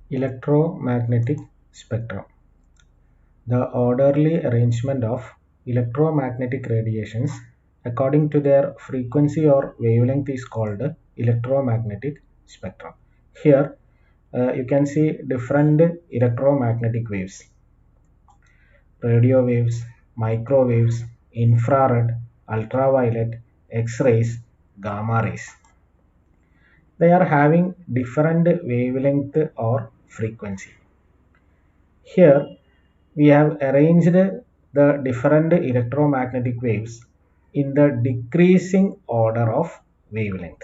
Electromagnetic spectrum. The orderly arrangement of electromagnetic radiations according to their frequency or wavelength is called electromagnetic spectrum. Here you can see different electromagnetic waves: radio waves, microwaves, infrared, ultraviolet, X-rays, gamma rays. They are having different wavelength or frequency. Here we have arranged the different electromagnetic waves in the decreasing order of wavelength.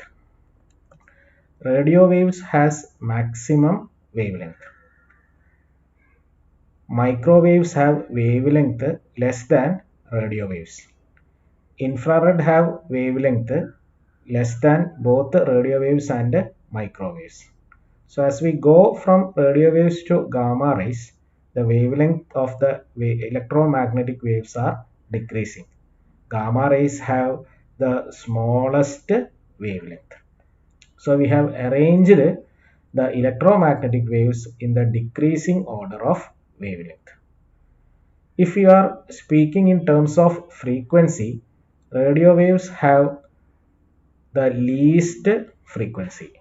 Radio waves has maximum wavelength. Microwaves have wavelength less than radio waves. Infrared have wavelength less than both radio waves and microwaves. So as we go from radio waves to gamma rays, the wavelength of the electromagnetic waves are decreasing. Gamma rays have the smallest wavelength. So we have arranged the electromagnetic waves in the decreasing order of wavelength. If you are speaking in terms of frequency, radio waves have the least frequency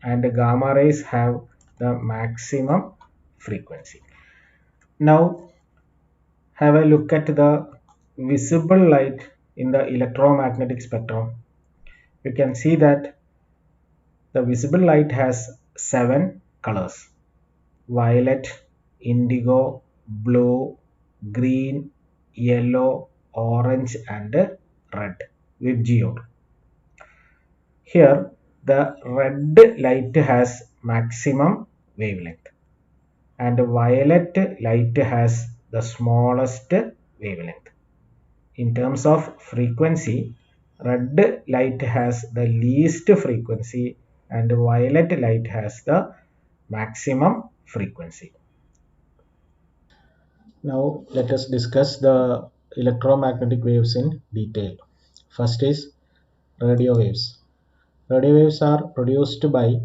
and gamma rays have the maximum frequency. Now have a look at the visible light in the electromagnetic spectrum. You can see that the visible light has 7 colors: violet, indigo, blue, green, yellow, orange and red with geode. Here the red light has maximum wavelength and violet light has the smallest wavelength. In terms of frequency, red light has the least frequency and violet light has the maximum frequency. Now let us discuss the electromagnetic waves in detail. First is radio waves. Radio waves are produced by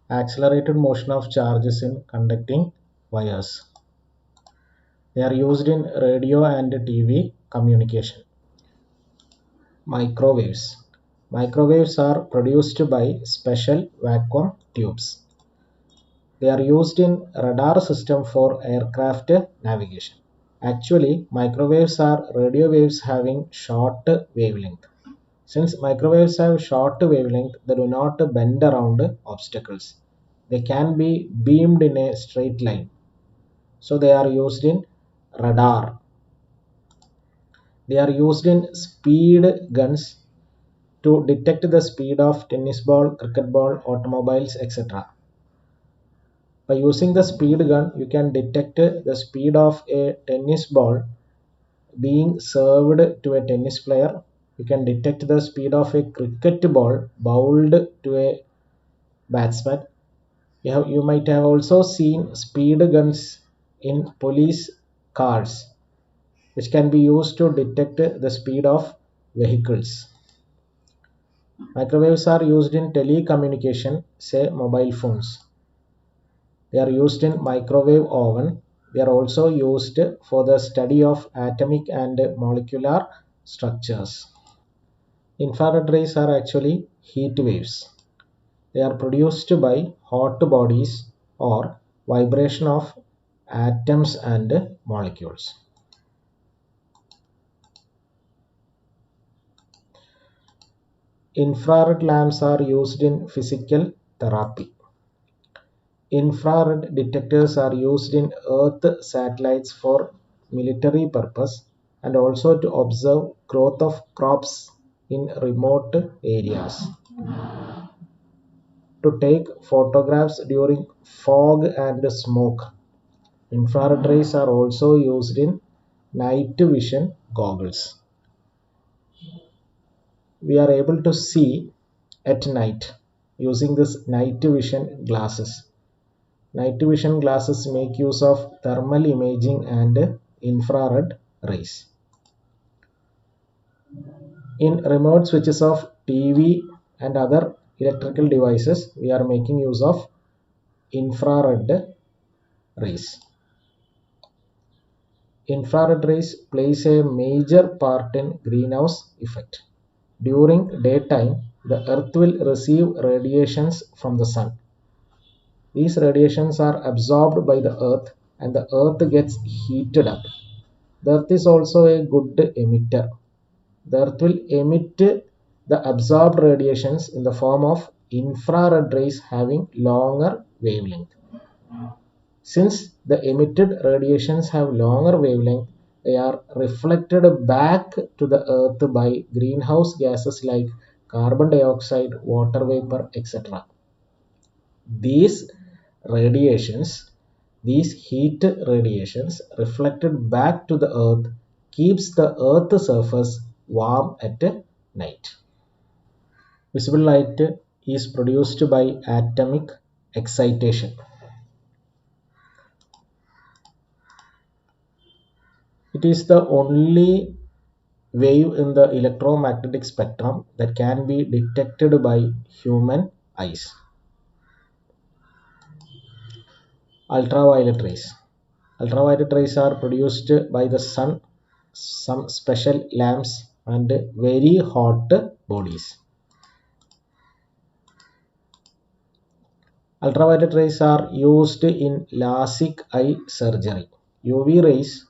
accelerated motion of charges in conducting wires. They are used in radio and TV communication. Microwaves. Microwaves are produced by special vacuum tubes. They are used in radar system for aircraft navigation. Actually, microwaves are radio waves having short wavelength. Since microwaves have short wavelength, they do not bend around obstacles. They can be beamed in a straight line. So they are used in radar. They are used in speed guns to detect the speed of tennis ball, cricket ball, automobiles, etc. By using the speed gun, you can detect the speed of a tennis ball being served to a tennis player. You can detect the speed of a cricket ball bowled to a batsman. You might have also seen speed guns in police cars, which can be used to detect the speed of vehicles. Microwaves are used in telecommunication, say mobile phones. They are used in microwave oven. They are also used for the study of atomic and molecular structures. Infrared rays are actually heat waves. They are produced by hot bodies or vibration of atoms and molecules. Infrared lamps are used in physical therapy. Infrared detectors are used in Earth satellites for military purpose and also to observe growth of crops in remote areas. To take photographs during fog and smoke. Infrared rays are also used in night vision goggles. We are able to see at night using this night vision glasses. Night vision glasses make use of thermal imaging and infrared rays. In remote switches of TV and other electrical devices, we are making use of infrared rays. Infrared rays plays a major part in greenhouse effect. During daytime, the earth will receive radiations from the sun. These radiations are absorbed by the earth and the earth gets heated up. The earth is also a good emitter. The earth will emit the absorbed radiations in the form of infrared rays having longer wavelength. Since the emitted radiations have longer wavelength, they are reflected back to the earth by greenhouse gases like carbon dioxide, water vapor, etc. These radiations, these heat radiations reflected back to the earth keeps the earth surface warm at night. Visible light is produced by atomic excitation. It is the only wave in the electromagnetic spectrum that can be detected by human eyes. Ultraviolet rays. Ultraviolet rays are produced by the sun, some special lamps and very hot bodies. Ultraviolet rays are used in LASIK eye surgery. UV rays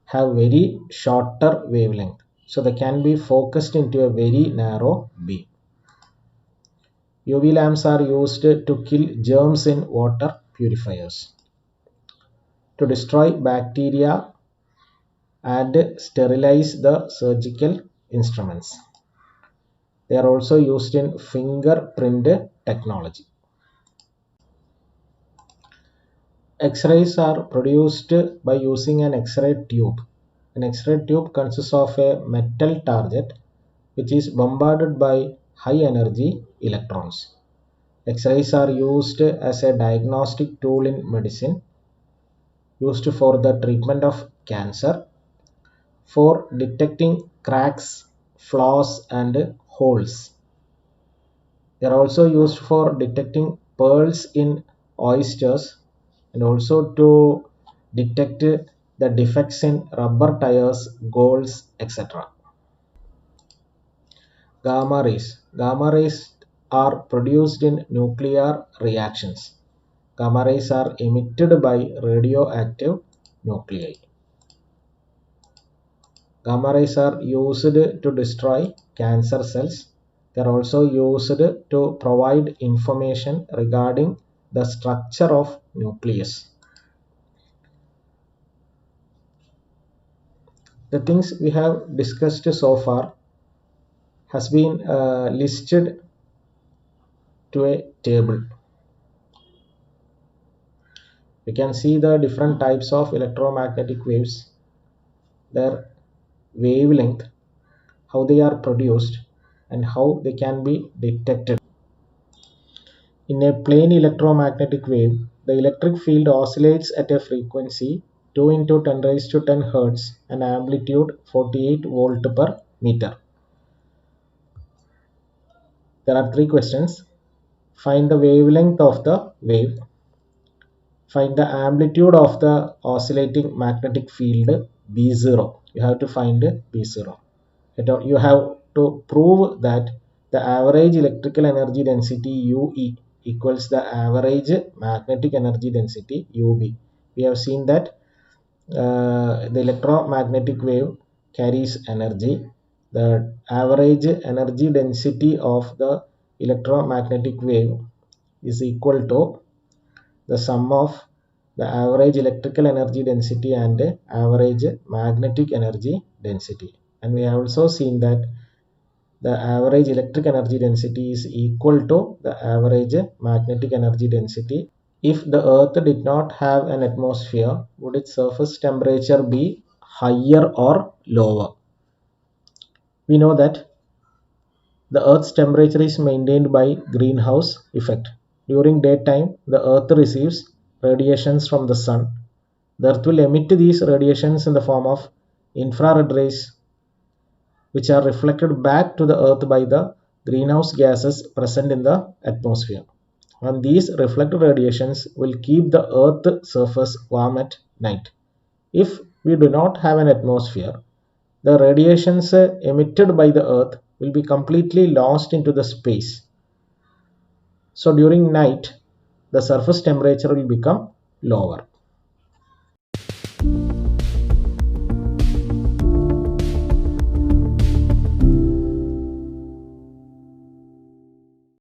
have very shorter wavelength, so they can be focused into a very narrow beam. UV lamps are used to kill germs in water purifiers, to destroy bacteria and sterilize the surgical instruments. They are also used in fingerprint technology. X-rays are produced by using an X-ray tube. An X-ray tube consists of a metal target which is bombarded by high energy electrons. X-rays are used as a diagnostic tool in medicine, used for the treatment of cancer, for detecting cracks, flaws and holes. They are also used for detecting pearls in oysters and also to detect the defects in rubber tires, golds, etc. Gamma rays. Gamma rays are produced in nuclear reactions. Gamma rays are emitted by radioactive nuclei. Gamma rays are used to destroy cancer cells. They are also used to provide information regarding the structure of nucleus. The things we have discussed so far has been listed to a table. We can see the different types of electromagnetic waves, their wavelength, how they are produced and how they can be detected. In a plain electromagnetic wave, the electric field oscillates at a frequency 2 into 10 raised to 10 Hz and amplitude 48 volt per meter. There are three questions. Find the wavelength of the wave. Find the amplitude of the oscillating magnetic field B0. You have to find B0. You have to prove that the average electrical energy density UE equals the average magnetic energy density UB. We have seen that the electromagnetic wave carries energy. The average energy density of the electromagnetic wave is equal to the sum of the average electrical energy density and average magnetic energy density. And we have also seen that the average electric energy density is equal to the average magnetic energy density. If the earth did not have an atmosphere, would its surface temperature be higher or lower? We know that the earth's temperature is maintained by greenhouse effect. During daytime, the earth receives radiations from the sun. The earth will emit these radiations in the form of infrared rays, which are reflected back to the earth by the greenhouse gases present in the atmosphere. and these reflected radiations will keep the Earth's surface warm at night. If we do not have an atmosphere, the radiations emitted by the Earth will be completely lost into the space. So during night, the surface temperature will become lower.